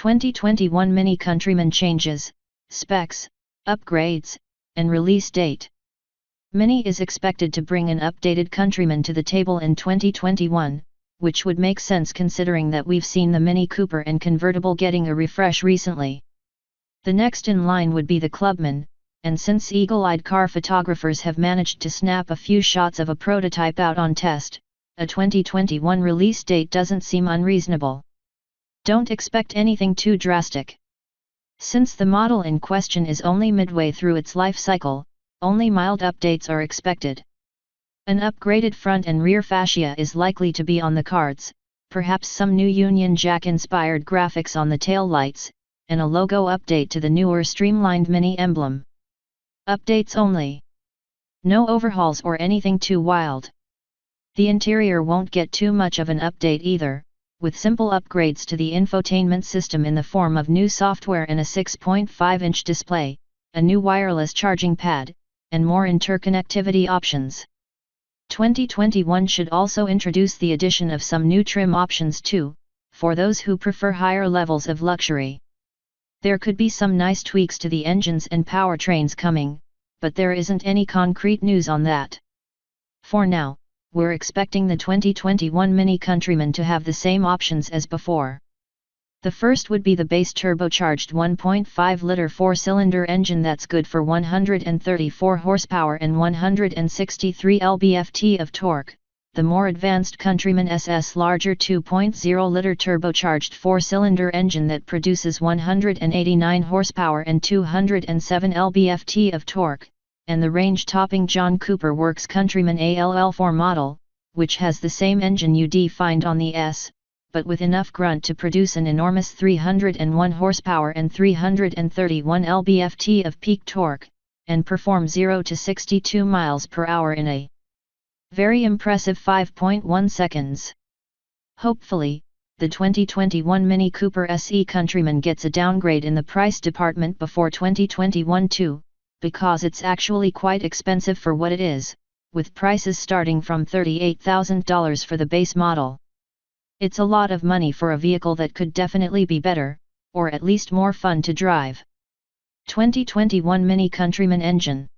2021 Mini Countryman changes, specs, upgrades, and release date. Mini is expected to bring an updated Countryman to the table in 2021, which would make sense considering that we've seen the Mini Cooper and convertible getting a refresh recently. The next in line would be the Clubman, and since eagle-eyed car photographers have managed to snap a few shots of a prototype out on test, a 2021 release date doesn't seem unreasonable. Don't expect anything too drastic. Since the model in question is only midway through its life cycle, only mild updates are expected. An upgraded front and rear fascia is likely to be on the cards, perhaps some new Union Jack-inspired graphics on the taillights, and a logo update to the newer streamlined Mini emblem. Updates only. No overhauls or anything too wild. The interior won't get too much of an update either, with simple upgrades to the infotainment system in the form of new software and a 6.5-inch display, a new wireless charging pad, and more interconnectivity options. 2021 should also introduce the addition of some new trim options too, for those who prefer higher levels of luxury. There could be some nice tweaks to the engines and powertrains coming, but there isn't any concrete news on that. For now, we're expecting the 2021 Mini Countryman to have the same options as before. The first would be the base turbocharged 1.5-liter 4-cylinder engine that's good for 134 horsepower and 163 lb-ft of torque, the more advanced Countryman SS larger 2.0-liter turbocharged 4-cylinder engine that produces 189 horsepower and 207 lb-ft of torque, and the range-topping John Cooper Works Countryman all4 model, which has the same engine you'd find on the S, but with enough grunt to produce an enormous 301 horsepower and 331 lb-ft of peak torque, and perform 0 to 62 miles per hour in a very impressive 5.1 seconds. Hopefully, the 2021 Mini Cooper SE Countryman gets a downgrade in the price department before 2021 too, because it's actually quite expensive for what it is, with prices starting from $38,000 for the base model. It's a lot of money for a vehicle that could definitely be better, or at least more fun to drive. 2021 Mini Countryman engine.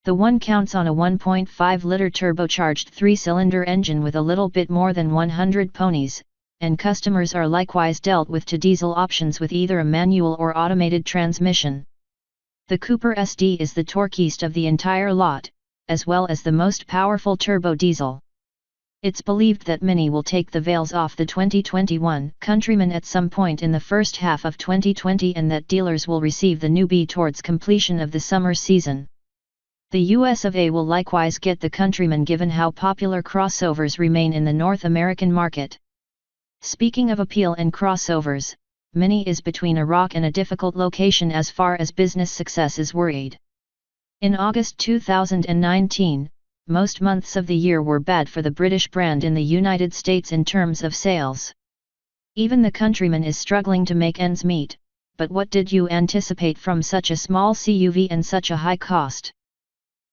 The one counts on a 1.5-liter turbocharged 3-cylinder engine with a little bit more than 100 ponies, and customers are likewise dealt with to diesel options with either a manual or automated transmission. The Cooper SD is the torqueast of the entire lot, as well as the most powerful turbo diesel. It's believed that Mini will take the veils off the 2021 Countryman at some point in the first half of 2020 and that dealers will receive the newbie towards completion of the summer season. The US of A will likewise get the Countryman given how popular crossovers remain in the North American market. Speaking of appeal and crossovers, Mini is between a rock and a difficult location as far as business success is worried. In August 2019, most months of the year were bad for the British brand in the United States in terms of sales. Even the Countryman is struggling to make ends meet, but what did you anticipate from such a small CUV and such a high cost?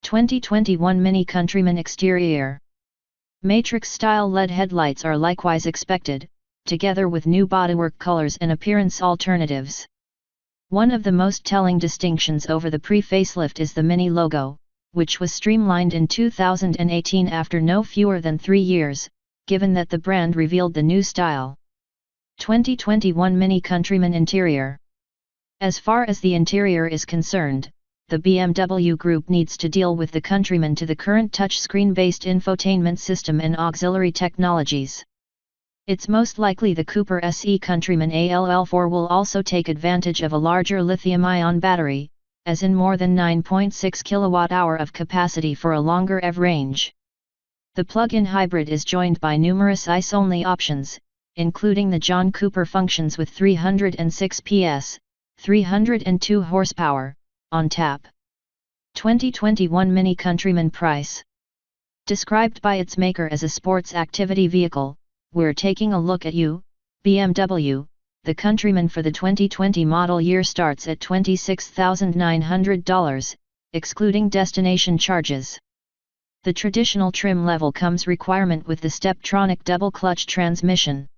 2021 Mini Countryman exterior. Matrix-style LED headlights are likewise expected, together with new bodywork colors and appearance alternatives. One of the most telling distinctions over the pre-facelift is the Mini logo, which was streamlined in 2018 after no fewer than 3 years, given that the brand revealed the new style. 2021 Mini Countryman interior. As far as the interior is concerned, the BMW Group needs to deal with the Countryman to the current touchscreen-based infotainment system and auxiliary technologies. It's most likely the Cooper SE Countryman all4 will also take advantage of a larger lithium-ion battery, as in more than 9.6 kWh of capacity for a longer EV range. The plug-in hybrid is joined by numerous ICE-only options, including the John Cooper functions with 306 PS, 302 horsepower, on tap. 2021 Mini Countryman price. Described by its maker as a sports activity vehicle, we're taking a look at BMW. The Countryman for the 2020 model year starts at $26,900, excluding destination charges. The traditional trim level comes requirement with the Steptronic double-clutch transmission.